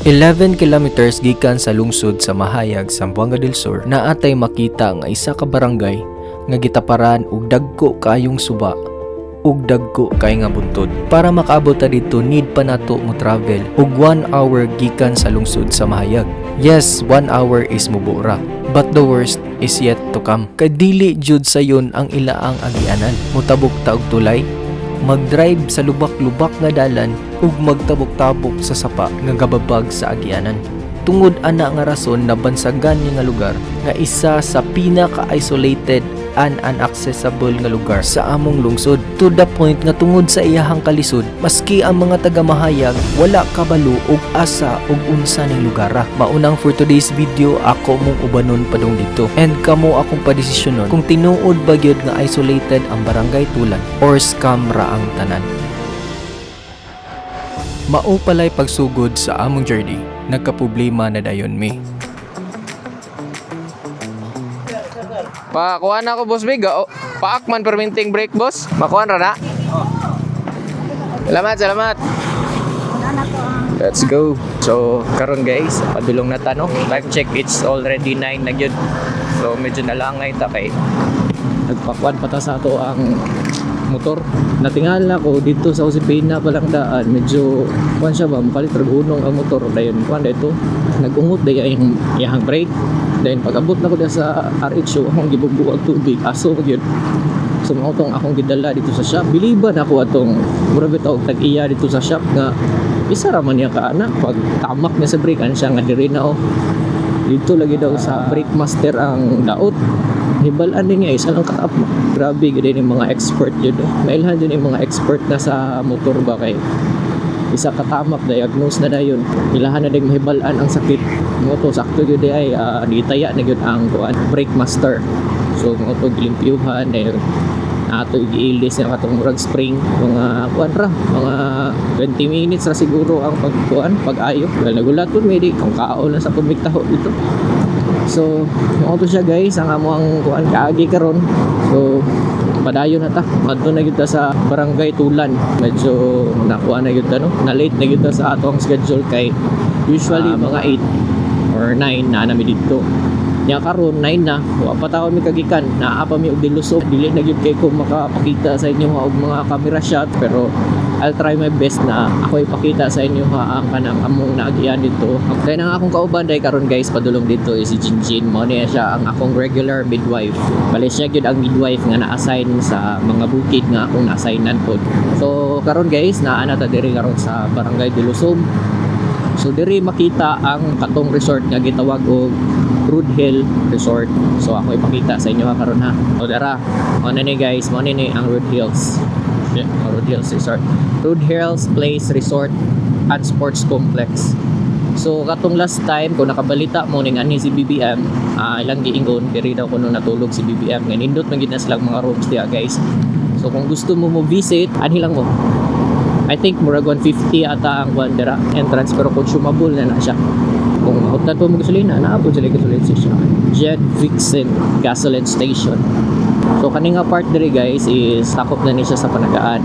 11 kilometers gikan sa lungsod sa Mahayag, Zamboanga del Sur, na atay makita nga isa ka barangay nga gitaparan og dagko kayong suba ug dagko kay nga buntod. Para makaabot ta dito, need pa nato mo travel og 1 hour gikan sa lungsod sa Mahayag. Yes, 1 hour is mubura. But the worst is yet to come. Kadili jud sayon ang ilaang agianan. Mutabok ta og tulay, mag-drive sa lubak-lubak nga dalan ug magtabok-tabok sa sapa nga gababag sa agianan. Tungod ana nga rason na bansagan ni nga lugar nga isa sa pinaka-isolated and inaccessible nga lugar sa among lungsod, to the point nga tungod sa iyahang kalisod, maski ang mga taga-Mahayag wala kabalo og asa og unsa ning lugara. Maunang for today's video, ako mong ubanon padung dito and kamo akong padesisyonon kung tinuod ba gyud nga isolated ang barangay Tulan or scam ra ang tanan. Mao palay pagsugod sa among journey, nagkaproblema na dayon mi. Pakuha na ako, Boss Big. Paakman perminting break, boss. Makuha na na. Salamat. Let's go. So, karon guys, padulong na ta, no? Time check, it's already 9 na gyud. So, medyo nalangay ta kay nagpakuan pa ta sa ato ang motor. Natingala ko dito sa Usipina palang daan, medyo kuan siya ba, mapalit ragunong ang motor. Dayon kuan dito, nagungot day yung iyang brake. Then pag-abot na ko dito sa RHO, akong gibubuag tubig, aso yun. So mga itong akong gidala dito sa shop. Biliban ako atong murabi tawag tag-iya dito sa shop nga isa raman niya ka anak. Pag tamak niya sa brake, ano siya nga diri na oh. Dito lagi daw sa brake master ang daot. Hibalaan din niya, isa lang katap. Grabe, gano'n yung mga expert yun. Mailhan din yung mga expert na sa motor ba kay isa katamak, diagnose na yun. Ilahan na din mahibalaan ang sakit. Mga to, sakto yun ay ditaya na yun ang brake master. So mga to, gilimpyuhan na yun. Ato i-ilis yung katong murag spring. Mga mga 20 minutes na siguro ang pag-ayo. Well, nagulat po, may di, kung kao na sa pumigtaho dito. So, mga to siya guys, ang amo ang kaagi karon. So, padayon na ta. Adto na gyud ta sa barangay Tulan. Medyo nakuha na gyud ta, no? Na late na gyud ta sa atong schedule kay usually mga 8 or 9 na nami dito. Nya karon 9 na, wa pa taon mi kagikan. Naa pa mi og dilusob. Dili na gyud kay ko makapakita sa inyo og mga camera shot, pero I'll try my best na ako ipakita sa inyo ang kanang among naagian dito. Kaya nang akong kauban day karon guys, padulong dito is si Jinjin. Mo niya siya ang akong regular midwife. Bali siya gyud ang midwife nga na-assign sa mga bukid nga akong na-assignan pod. So karon guys, naa na ta diri karon sa Barangay Dilusob. So diri makita ang katong resort nga gitawag og Rood Hill Resort. So ako ipakita sa inyo karon ha. O dara, mo na ni guys, mo ni ang Rood Hills. Yeah, Rood Hills Resort. Rood Hills Place Resort and Sports Complex. So katong last time kung nakabalita mo ning ani si BBM, ilang giingon diri daw kuno natulog si BBM. Nga nindot man gid na silang mga rooms diya guys. So kung gusto mo visit, anhi lang mo. I think murag 150 ata ang dira entrance, pero consumable na siya. Kung mahutan po mo gasolina, naabot sila gasoline station. Jet Vixen Gasoline Station. So kaninga part diri guys is takop na ni siya sa Panagaan.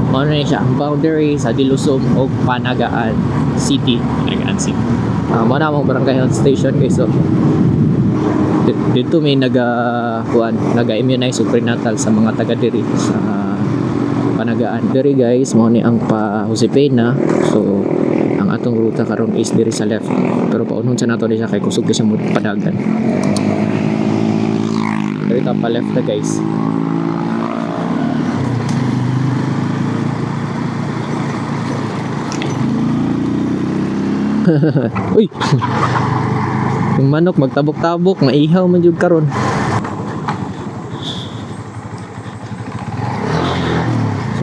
Mao na siya ang boundary sa Dilusob o Panagaan City. Panagaan City. Mao na ang barangay health station guys. So dito may naga-immunize o prenatal sa mga taga diri sa Panagaan. Diri guys, mao ni ang pa-Josepina. So ang atong ruta karon is diri sa left. Pero paunhon sa nato siya kay kusog siya mo padagan. Diri ta pa left na guys. Uy. Yung manok magtabok-tabok, maihaw man jud karon.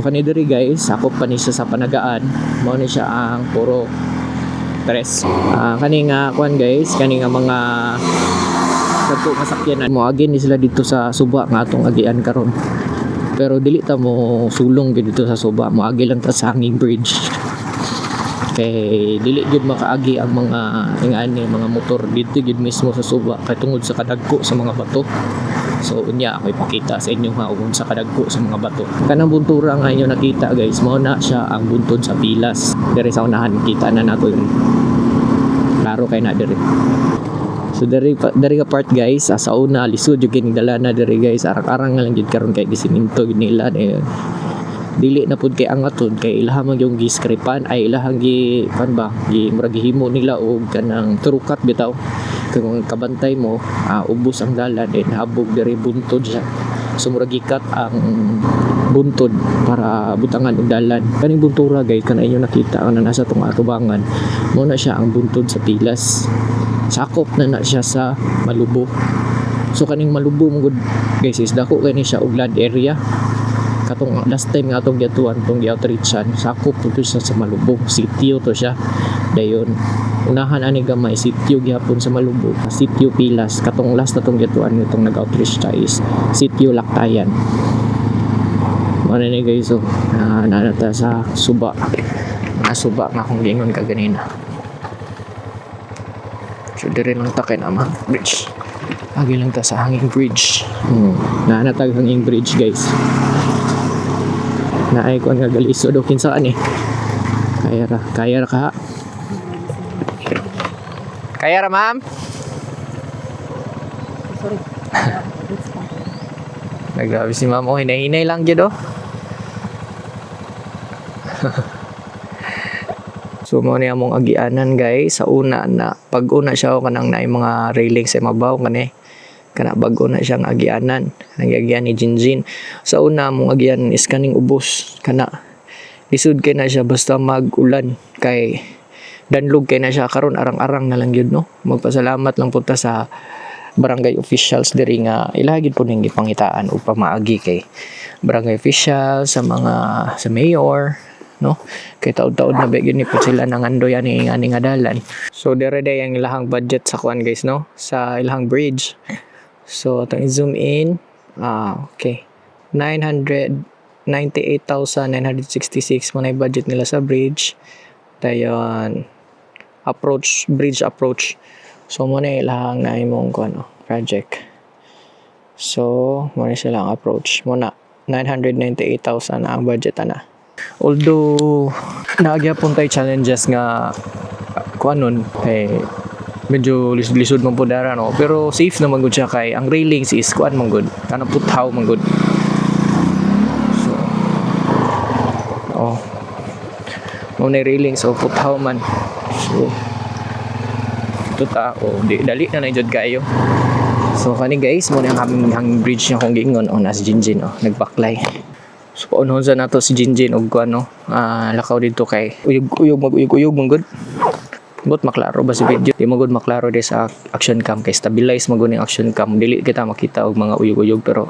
Kani diri guys, sakop pa ni siya sa Panagaan. Mao ni siya ang puro tres. Kani nga kuan guys, kani nga mga dagko nga sakyanan mo again ni sila dito sa Suba nga atong agian karon. Pero dili ta mo sulong gid dito sa Suba, mo agi lang ta sa Hanging Bridge. Kay dili gid makaagi ang mga ingani mga motor dito gid mismo sa Suba kay tungod sa kadagko sa mga bato. So unya ako ipakita sa inyo nga kung sa kadagko sa mga bato. Kanang buntura nga inyo nakita guys, mao na siya ang buntod sa Pilas. Diri sa unahan kita na nato yun. klaro kay na diri. So dari ka part guys, sa una lisod yung kinigdala na diri guys, arang-arang nga lang gid karon kay gisiminto gid nila na dili na pud kay angatod kay ilahang yung giskripan ay ilahang gi murag gihimo nila og kanang turukat bitaw kung kabantay mo ubos ang dalan habog diri buntod siya. So murag gikat ang buntod para butangan og dalan. Kaning buntura guys kana inyo nakita ang nasa tong atubangan mo na siya ang buntod sa pilas. Sakop na siya sa Malubo. So kaning Malubo mo guys is dako kay ni siya og land area. Katong last time nga atong gatuan tong gi-outreachan, sakop to siya sa Malubo, sitio to siya. Dayon unahan ani gamay sitio gihapon sa Malubo, sitio Pilas. Katong last na tong gatuan nitong nag-outreach ta is sitio Laktayan. Ano ni guys, so nanata sa Suba. Suba nga kung gingon ka ganina. So dire lang ta kay nama bridge. Agi lang ta sa hanging bridge. Nanatag hanging bridge guys. Naay ko nga galiso do kinsaan eh. Kaya ra ka. Kaya ra ma'am. Sorry. Nagabi si ma'am oh, hinay-hinay lang gyud oh. So mo ni among agianan guys sa una na pag-una siya kanang naay mga railing sa mabaw kani. Kana bago na siyang agianan nagyagian ni Jinjin sa una mong agianan is kaning ubos kana lisod kay na siya basta mag-ulan kay danlog kay na siya karon arang-arang na lang gyud no. Magpasalamat lang punta sa barangay officials diri nga ilahagid po ning gipangitaan o pamaagi kay barangay officials sa mga sa mayor no kay taud-taud na bigyan ni po sila nang andoy ani nga dalan. So dire day ang ilahang budget sa kuan guys no sa ilahang bridge. So, itong i-zoom in. Okay. 998,966 muna yung budget nila sa bridge. Dayon, bridge approach. So, muna ilang na yung project. So, muna silang approach. Muna, 998,000 ang budget na. Although, nagyapon tayo challenges nga kuanon, medyo lisod man po dara no pero safe naman gud siya kay ang railings is kuan man gud kanang puthaw man gud. So mo na railings so puthaw man. So tuta dali na jud kayo. So kani guys mo na ang hanging bridge niya kung giingon nas Jinjin nagbaklay. So paunhon sa nato si Jinjin og kuan lakaw dito kay uyog man gud. But maklaro ba si video? Di mo gud maklaro di sa action cam kay stabilize mo gud ning action cam. Dili kita makita og mga uyog-uyog pero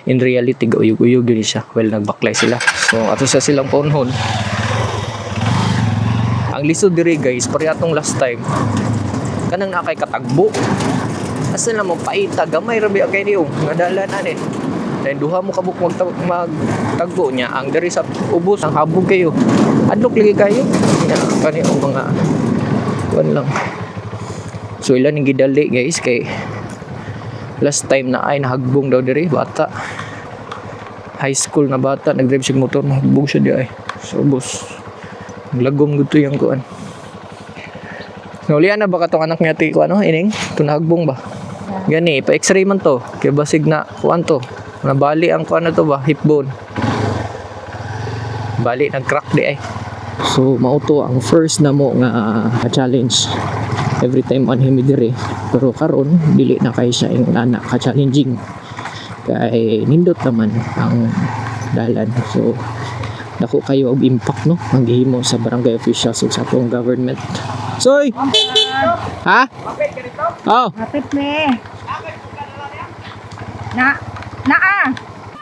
in reality uyog-uyog gyud siya. Well nagbaklay sila. So ato sa silang paunhon. Ang lisod diri guys, parehong last time. Kanang nakay katagbo. Asa na mo paita gamay ra bi kay niyo nga dalan ani. Then duha mo kabuk magtagbo niya ang diri sa ubos ang habog kayo. Adlok lagi kayo. Kani og mga lang. So ilan yung gidali guys kay last time na ay nahagbong daw diri bata high school na bata nagdrive siya motor nahagbong siya di ay so boss lagom gusto yung kuan naulian na ba katong anak niya ti kuan ining ito nahagbong ba gani pa x-ray man to kay basig na kuan to nabali ang kuan na to ba hip bone bali nag-crack di ay. So mauto ang first na mo nga challenge every time on him dire pero karon dili na kay siya ing anak ka challenging kay nindot naman ang dalan. So dako kayo og impact no ang gihimo sa barangay officials ug sa atong government. Soy ha Hapit me.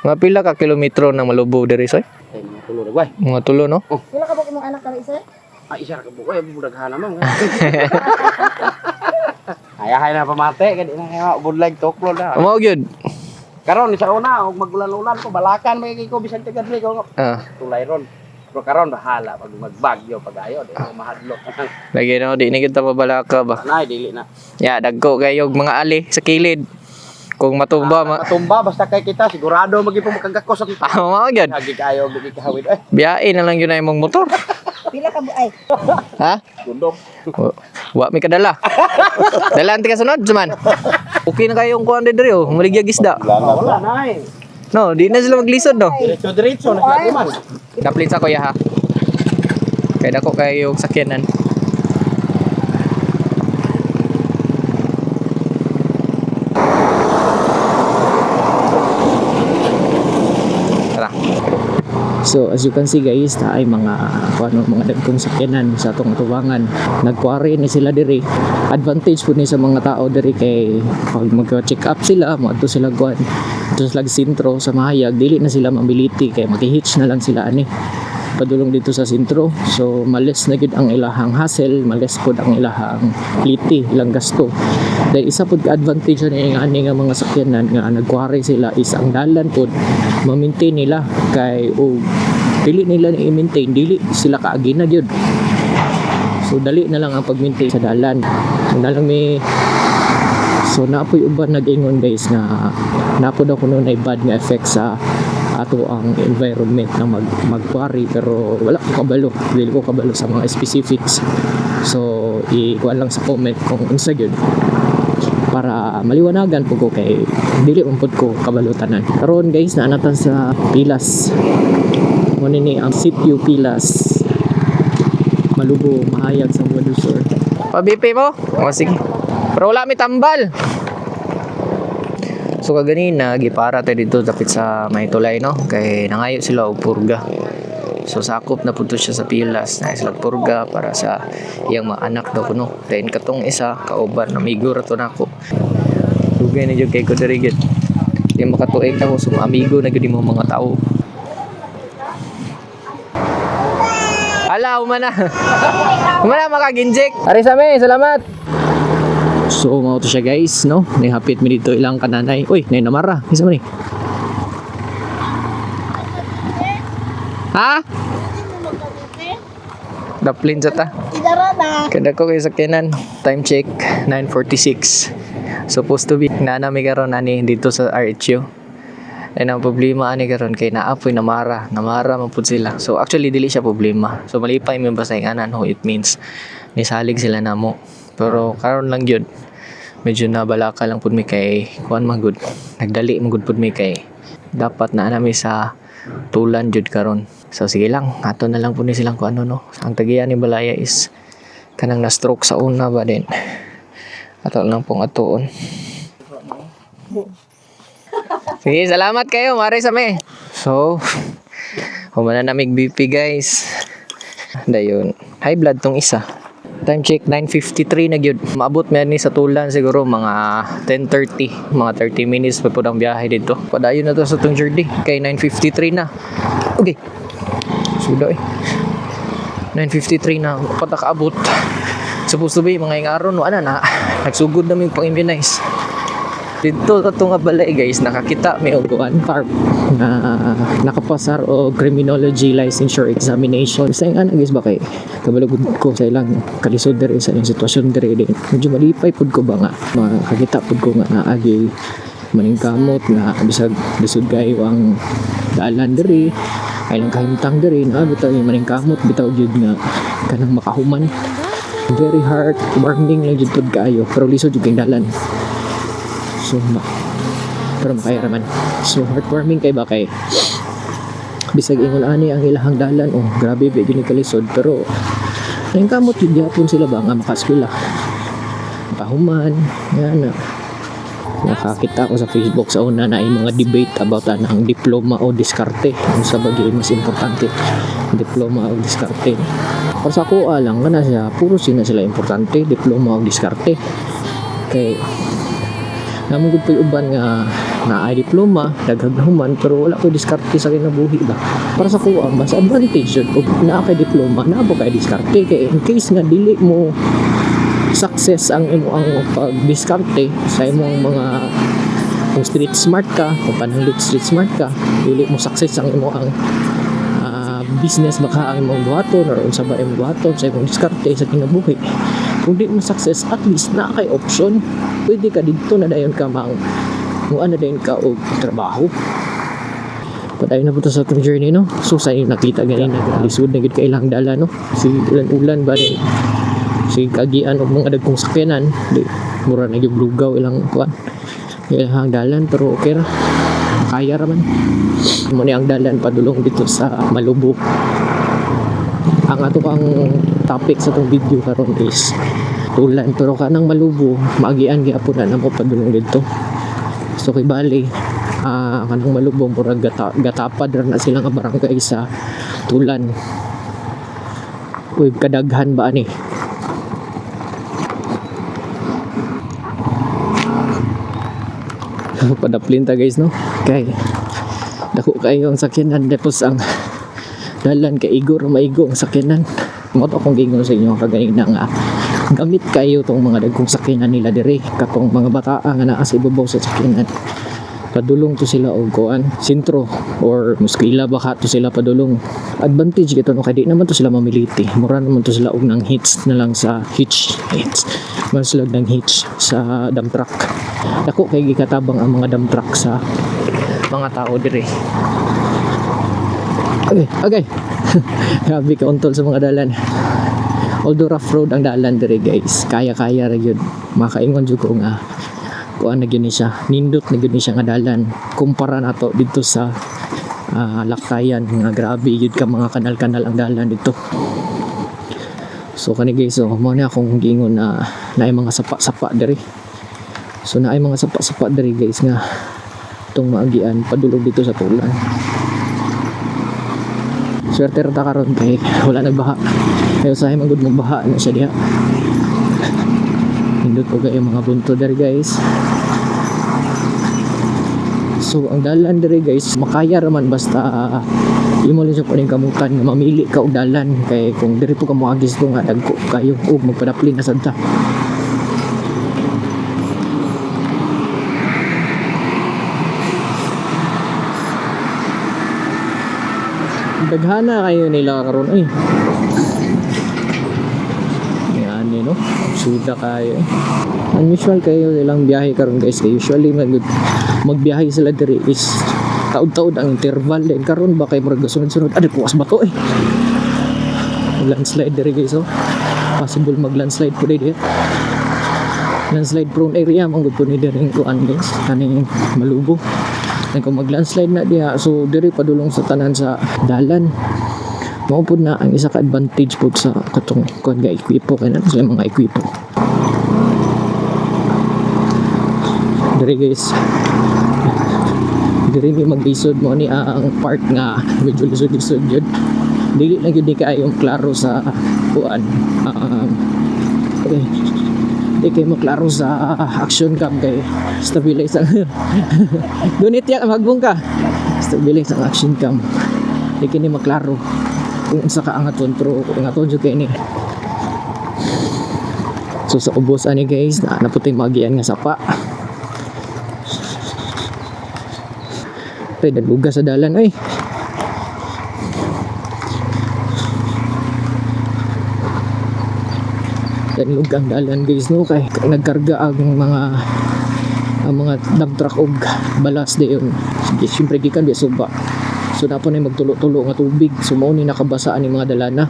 Mga pila ka kilometro nang Malubo diri soy? Mga tulo no? Pila ka ba imong anak kali sir? Isa ra ka bukoy budaghana man. Ayahay na pamate kay di na budlag toklo na. Mao gyud. Karon sa una og magulan-ulan ko balakan may ko bisan tagadri ko. Tulay ron. Pero karon bahala pag magbagyo pagayo di ko mahadlok. Lagi no di na kita mabalaka ba. Nay dili na. Ya dagko kayo mga ali sa kilid. Kung matumba, Matumba basta kay kita sigurado magipong makagakos ang tama gyud. lagi kayo gigikahawid. Biyain na lang yun na imong motor. Pila ka ay. Ha? Gundom. Wa mi kadala. Dalan ti kasunod man. Okay na kayong kuan diri oh, maligya isda. Wala na eh. No, di na sila maglisod no. Diretso na sila man. Kaplit sa kuya ha. Kaya dako kayo sakyanan. Tara. So as you can see guys, ta ay mga mga dagkong sakyanan sa atong atubangan. Nagkuari ni sila diri. Advantage po ni sa mga tao diri kay pag mag-check up sila, moadto sila kuan. Ito sila sentro sa mahayag, dili na sila mability kay mag-hitch na lang sila ani. Padulong dito sa sentro. So malis na gid ang ilahang hassle, malis pod ang ilahang liti, ilang gasto. Dahil isa pod ka advantage ni ani nga mga sakyanan nga nagkuari sila is ang dalan pod ma-maintain nila kay o dili nila ni i-maintain, dili sila kaagi na gyud. So dali na lang ang pag-maintain sa dalan. So na lang may napoy uban nag-ingon guys na napo daw kuno na bad nga effect sa ato ang environment na magkuari pero wala ko kabalo, dili ko kabalo sa mga specifics. So ikuan lang sa comment kung unsa gyud para maliwanagan po ko kay dili man pud ko kabalo tanan. Karon guys naa nata sa Pilas. Mo ni ang sitio Pilas. Malubo mahayag sa Buwan del Sur. Pa-BP mo? O sige. Pero wala mi tambal. So kaganina gipara tayo dito dapit sa Maytulay no kay nangayo sila og purga. So sakop na punto siya sa Pilas na sila purga para sa iyang mga anak daw kuno. Then katong isa kauban na amigo ra to nako. Dugay na jud kay ko diri gid. Di makatuig ako sa amigo na gid mo mga tao. Ala, umana. Umana makaginjek. Ari sa me, salamat. So, mao to siya guys, no? Nihapit mi dito ilang kananay. Uy, nay namara. Isa man ni. Ha? Daplin sa ta. Kada ko kay sakyanan. Time check 9:46. Supposed to be nanami karon ani dito sa RHU. Ay ang problema ani karon kay naapoy namara man pud sila. So actually dili siya problema. So malipay mi basta yung anan ho, it means nisalig sila namo. Pero karon lang gyud medyo nabalaka lang pud mi kay kuan man gud. Nagdali man gud pud mi kay dapat na nami sa tulan jud karon. So sige lang, ato na lang pud ni silang kuan no. Ang tagiyan ni balaya is kanang na stroke sa una ba din. Ato lang pong atuon. Sige, salamat kayo. Mari sa me. So, humana na mig BP guys. Dayon. High blood tong isa. Time check 9:53 na gyud. Maabot man ni sa tulan siguro mga 10:30, mga 30 minutes pa pud ang biyahe dito. Padayon na to sa tong journey kay 9:53 na. Okay. Sudo eh. 9:53 na patakaabot. Supposed to be mga ingaron no ana na. Nagsugod na mi pang-immunize. Dito katong nga balay guys, nakakita may uguan farm na nakapasar o criminology licensure examination. Sa nga guys ba kay kabalugod ko sa ilang kalisod diri sa ilang sitwasyon diri din. Medyo malipay pud ko ba nga makakita pud ko nga naagi maningkamot nga bisag lisod kayo ang dalan diri ay lang kahimtang diri na bitaw yung maningkamot bitaw jud nga kanang makahuman. Very hard warming lang jud pud kayo pero lisod jud kay dalan. So, pero makayaraman. So, heartwarming kay ba kay bisag ingon ani ang ilahang dalan. Oh, grabe ba gini kalisod. Pero, nang kamot yun yapon sila ba nga makaskila. Pahuman. Yan na. Nakakita ko sa Facebook sa una na ay mga debate about ang diploma o diskarte. Ano sa bagay mas importante? Diploma o diskarte. Para sa kuha lang, nga na siya, puro sila importante. Diploma o diskarte. Kay naman gud pay uban nga naay diploma daghaghuman pero wala ko diskarte sa kinabuhi ba para sa kuha mas advantage yun ug naa kay diploma naa po kay diskarte kay in case nga dili mo success ang imo ang pagdiskarte sa imong mga kung street smart ka kung panalit street smart ka dili mo success ang imo ang business baka ang imong buhaton or unsa ba imong buhaton sa imong diskarte sa kinabuhi. Kung di mo success, at least na kay option. Pwede ka dito na dayon ka Kung ano din ka o trabaho. Patay na po sa atong journey, no? So, sa inyo nakita ganyan na lisod na gid kailang dala, no? Si ulan-ulan ba rin? Si kagian o mga dagkong sakyanan. Di, mura na yung lugaw ilang kuan. Ilang dalan, pero okay ra. Kaya raman. Muna ang dalan padulong dito sa Malubog. Ang ato kang topic sa itong video karon is tulan, pero kanang Malubo maagian gyapon na mo padulong dito. So kay bali kanang Malubo murag gatapad ra na sila nga barangay sa tulan. Uy, kadaghan ba ani? Padaplin ta guys, no? Kay dako kayo ang sakyanan, tapos ang dalan kay igor maigo ang sakyanan. Mo to akong gingon sa inyo kaganina nga gamit kayo tong mga dagkong sakyanan nila diri, katong mga bata nga naa sa ibabaw sa sakyanan. Padulong to sila og kuan sentro or muskila baka to sila padulong. Advantage gito no, kay di naman to sila mamiliti, mura naman to sila og nang hitch na lang sa hitch mas lag ng hitch sa dump truck. Dako kay gikatabang ang mga dump truck sa mga tao diri. Okay. Grabe ka untol sa mga dalan. Although rough road ang dalan diri guys, kaya-kaya ra gyud. Makaingon jud ko nga kuan na gyud ni siya. Nindot na gyud ni siya nga dalan kumpara nato dito sa Lakayan nga grabe gyud ka mga kanal-kanal ang dalan dito. So kani guys, so mo na akong gingon na naay mga sapa-sapa diri. So naay mga sapa-sapa diri guys nga itong maagian padulog dito sa tulan. Swerte ra ta karon kay wala nagbaha. Kaya usahay man gud mo baha na siya diha. Hindot po kayo mga bunto diri guys. So ang dalan diri guys makaya raman basta imo lang siya pwedeng kamutan nga mamili ka og dalan, kay kung diri po ka moagis to nga dagko kayo og magpadaplin na sad ta. Daghana kayo nila karon ay. Yan no. Suda kayo. Unusual kayo nilang biyahe karon guys. Usually magbiyahe sila diri is taud-taud ang interval, din karon ba kay murag sunod-sunod adi kuwas ba to landslide diri guys. So possible mag landslide po diri. Landslide prone area man gud po ni diri kuan guys, kaning Malubo. Kung mag landslide na diha, so diri padulong sa tanan sa dalan. Mao pud na ang isa ka advantage pud sa katong kuan ga ekwipo kay nato sila mga ekwipo diri guys. Diri mi maglisod mo ni ang part nga medyo lisod-lisod yun. Dili lang yun di kaayong klaro sa kuan. Okay. Di kayo maklaro sa action cam kay stabilize ang dunit ya magbong ka. Stabilize ang action cam. Di kini maklaro kung unsa ka angaton, pero angaton jud kay ni. So sa ubos ani guys, na naputing magian nga sapa. Tay daluga sa dalan ay. Dan lugang dalan guys no, kay nagkarga ang mga dump truck og balas dayon. Sige, syempre gikan di suba. So napo na magtulo-tulo nga tubig. So mao ni nakabasa ani mga dalana.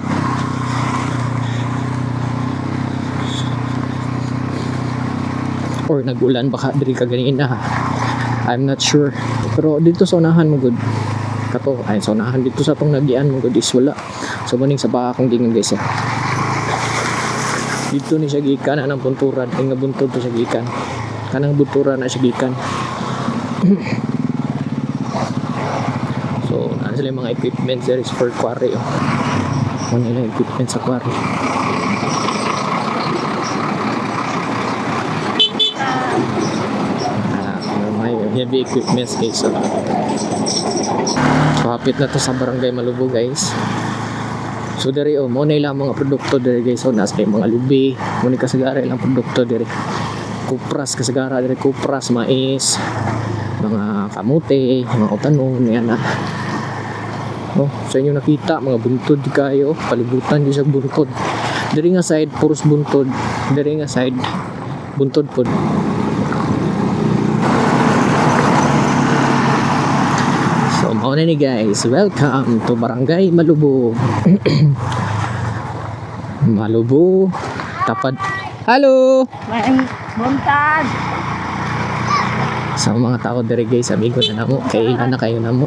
Or nagulan baka diri kaganina. I'm not sure. Pero dito sa unahan mo good. Kato ay sa unahan dito sa tong nagian mo good is wala. So muning sa baka akong gingon guys. Dito ni siya gikan anang bunturan, ay nga buntod to siya gikan. Kanang bunturan na siya gikan. So, naan sila yung mga equipment there is for quarry. Ano nila equipment sa quarry. May heavy equipments guys. So, hapit na to sa Barangay Malubo guys. So dari mo na ilang mga produkto dari guys. So nasa mga lubi, muna kasagara ilang produkto dari. Kupras kasagara dari, kupras, mais, mga kamote, mga utanon, yan na. No, sa inyo nakita mga buntod kayo, palibutan di sa buntod. Dari nga side puros buntod, dari nga side buntod pod. So, mao na ni guys. Welcome to Barangay Malubo. Malubo. Tapad. Hello! May buntag. Sa mga tao diri guys, amigo na namo. Kailan na kayo namo.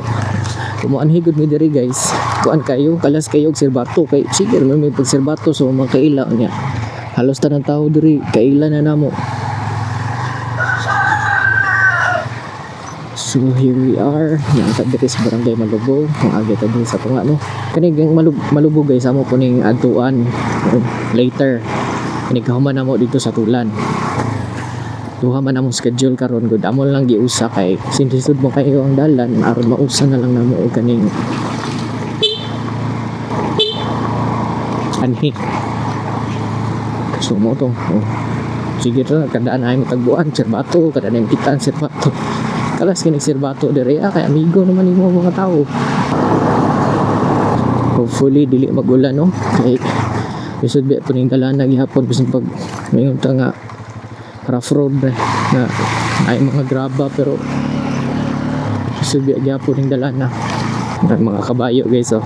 Kumuan higod mi diri guys. Kuan kayo, kalas kayo og serbato kay sige may pagserbato so mga kaila niya. Halos tanang tao diri kaila na namo. So here we are. Yang diri sa Barangay Malubo. Ang agi ta din sa tunga no. Kani gang Malubo guys, amo po ning adtuan later. Kani kahuman namo dito sa tulan. Duha man among schedule karon gud amo lang giusa kay sintisud mo kayo ang dalan aron mausa na lang namo og kaning anhi. So mo to. Oh. Sige ra kadaan ay matagbuan serbato, kadaan ay kitaan serbato. Kalas kining serbato diri kay amigo naman nimo mga tao. Hopefully dili magulan no. Kay isud be puning dalan gihapon bisan pag mayon ta nga rough road na ay mga graba pero isud be gihapon ning dalan na mga kabayo guys oh.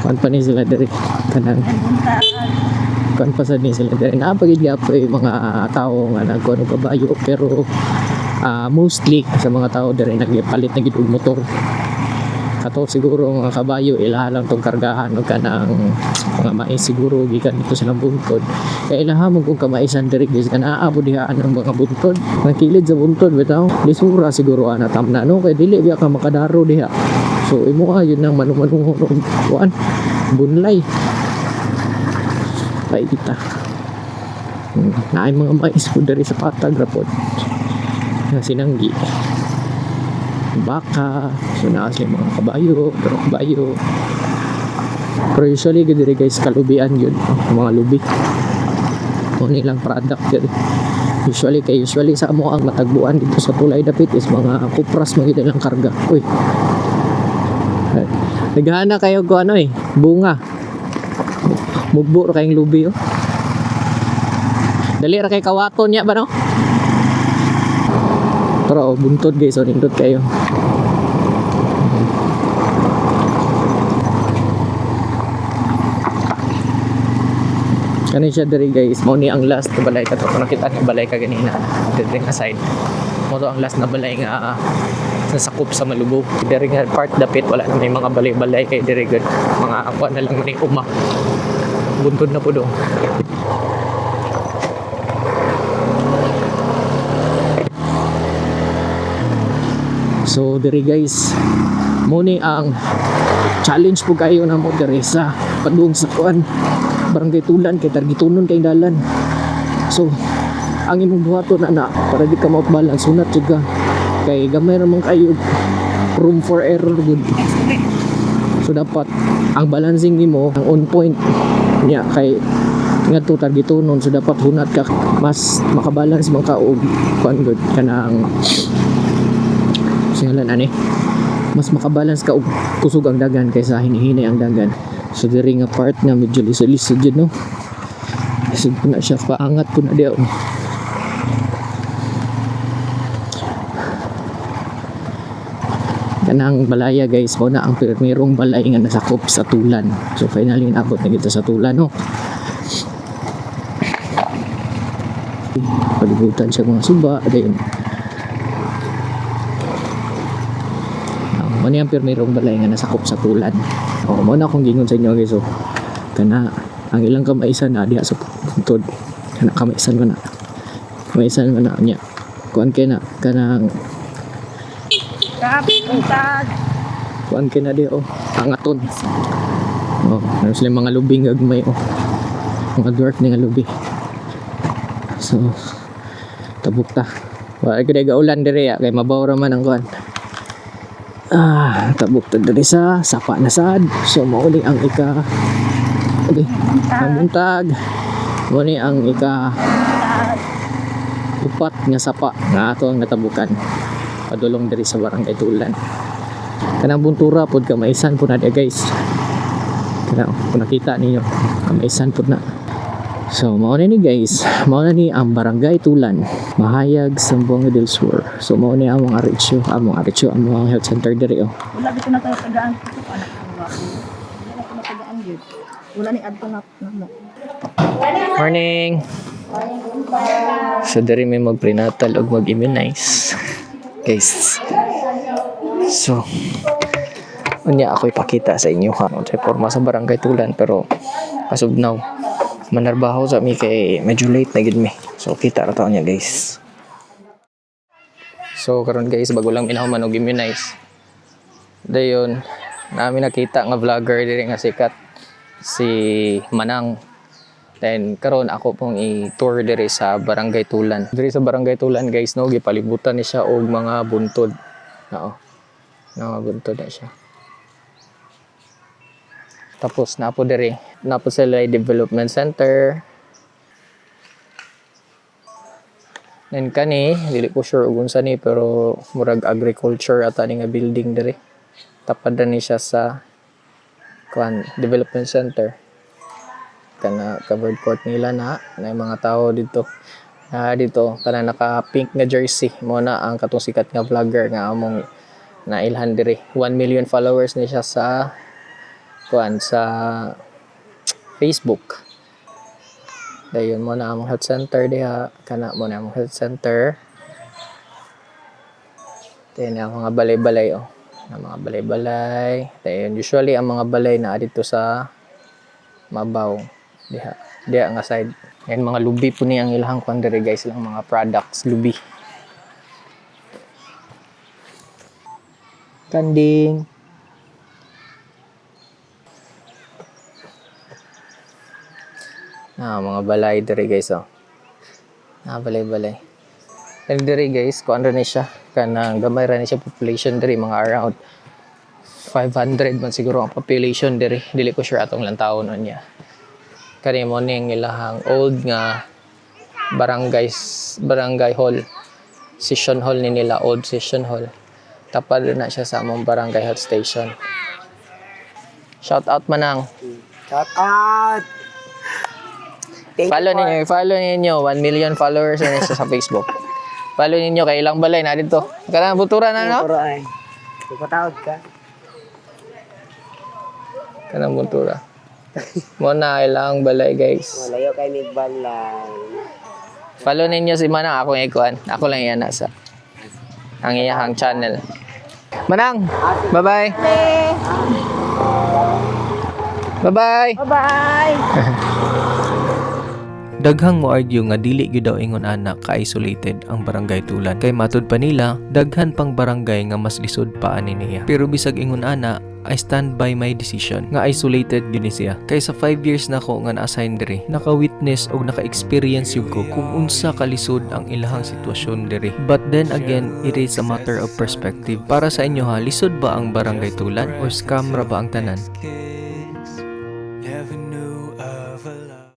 Kuan pa ni sila diri kanang kuan pa sad ni sila diri napagid gihapon mga tao nga nagkuan og kabayo pero mostly sa mga tao diri nagpalit na gid og motor. Kato siguro mga kabayo ilaha lang tong kargahan o kanang mga mais siguro gikan dito sa buntod kaya ilaha mo kung kamaisan diri guys kana aabo dihaan ang mga buntod ang kilid sa buntod bitaw lisura siguro ana tamna no kay dili biya ka makadaro diha so imo yun nang manung-manung kuan bunlay ay kita naay mga mais po diri sa patag rapod na sinanggi baka so naa sila mga kabayo pero kabayo pero usually diri guys kalubian yun mga lubi o nilang product yun usually sa amo ang matagbuan dito sa tulay dapit is mga kupras magiging lang karga uy naghana kayo ko ano bunga mugbo ra kayong lubi dali ra kay kawaton niya ba no. Pero buntod guys, nindot kayo. Kani siya diri guys, mo ni ang last na balay ka to. Kung nakita niyo balay ka ganina, diri nga side. Mo to ang last na balay nga nasakop sa Malubo. Diri nga part dapit wala na may mga balay-balay kay diri gud. Mga ako na lang man uma. Buntod na po do. So diri guys, mo ni ang challenge po kayo na mo diri sa padung sa kuan Barangay Tulan kay targitunon kay dalan. So ang imong buhaton na para di ka ma-balance sunat jud ka kay gamay ra man kayo room for error good. So dapat ang balancing nimo ang on point niya kay ngadto targitunon so dapat hunat ka mas makabalance man ka og kuan good kanang singalan ani mas makabalance ka og kusog ang dagan kaysa hinihinay ang dagan so diri nga part nga medyo lisod jud no lisod po na siya paangat po na diya kanang balaya guys mo na ang pirmirong balay nga nasakop sa tulan so finally naabot na kita sa tulan no palibutan siya mga suba dayon mo ni ang pirmirong balay nga nasakop sa tulan. O mo na akong gingon sa inyo guys. So kana ang ilang kamaisan na diha sa puntod. Kana kamaisan man na. Kamaisan man na niya. Kuan kay na kanang Buntag. kuan kay na di angaton. Ano sila mga lubing gagmay mga dwarf ni nga lubi. So tabuk ta. Wa gid gaulan diri kay mabaw ra man ang kuan. Tabuk ta diri sa sapa na sad. So mauli ang ika okay, ang buntag. Mauli ang ika upat nga sapa nga ato ang natabukan. Padulong diri sa Barangay Tulan. Kanang buntura pod kamaisan po na dia guys. Kana kung nakita ninyo kamaisan po na. So mao na ni guys, mao na ni ang Barangay Tulan. Mahayag Sambuanga del Sur. So mao ni among among health center diri oh. Wala dito na tayo tagaan. Anak ko ba? Wala ko na tagaan yun. Wala ni adto na. Morning. So diri may mag-prenatal ug mag-immunize. Guys. So unya ako ipakita sa inyo ha. Sa forma sa barangay Tulan pero as of now manarbaho sa mi kay medyo late na gid mi. So kita ra taon niya guys. So karon guys bago lang minahuman og immunize. Dayon namin nakita nga vlogger diri nga sikat si Manang. Then karon ako pong i-tour diri sa Barangay Tulan. Diri sa Barangay Tulan guys no gipalibutan ni siya og mga buntod. Oo. Mga buntod na siya. Tapos napo diri, napo sila development center. Then kani, dili ko sure kung unsa ni pero murag agriculture ata ni nga building diri. Tapad na ni siya sa development center. Kana covered court nila na yung mga tao dito. Dito kana naka pink nga jersey mo na ang katong sikat nga vlogger nga among nailhan diri. 1 million followers ni siya sa sa Facebook. Dayon mo na among health center diha, kana mo na among health center. Then ang mga balay-balay oh. Ang mga balay-balay. Dayon usually ang mga balay na dito sa Mabaw. Diha nga side. Yan mga lubi po ni ang ilahang kwan diri guys lang mga products lubi. Kanding. Mga balay diri guys oh. Balay-balay. And diri guys, kuan ra ni siya kanang gamay ra ni siya population diri mga around 500 man siguro ang population diri. Dili ko sure atong lang taon niya. Kani mo ning ilahang old nga barangay hall. Session hall ni nila, old session hall. Tapad na siya sa among barangay health station. Shout out Manang. Shout out! Follow ninyo 1 million followers na siya sa Facebook. Follow ninyo kay ilang balay na dito. Kanang buturan na no? Buturan ay. Ipatawag ka. Kanang buntura. Mo na ilang balay guys. Malayo kay mig balay. Follow ninyo si Manang, ako ang ikuan. Ako lang yan nasa ang iyahang channel. Manang, bye-bye. Bye-bye. Bye-bye. Daghang mo argue nga dili gyud daw ingon anak ka-isolated ang Barangay Tulan. Kay matud pa nila, daghan pang barangay nga mas lisod pa ani niya. Pero bisag ingon ana, I stand by my decision nga isolated gyud ni siya. Kay sa 5 years na ko nga na-assign diri, naka-witness og naka-experience yug ko kung unsa kalisod ang ilahang sitwasyon diri. But then again, it is a matter of perspective. Para sa inyo ha, lisod ba ang Barangay Tulan or scam ra ba ang tanan? Never knew of a love.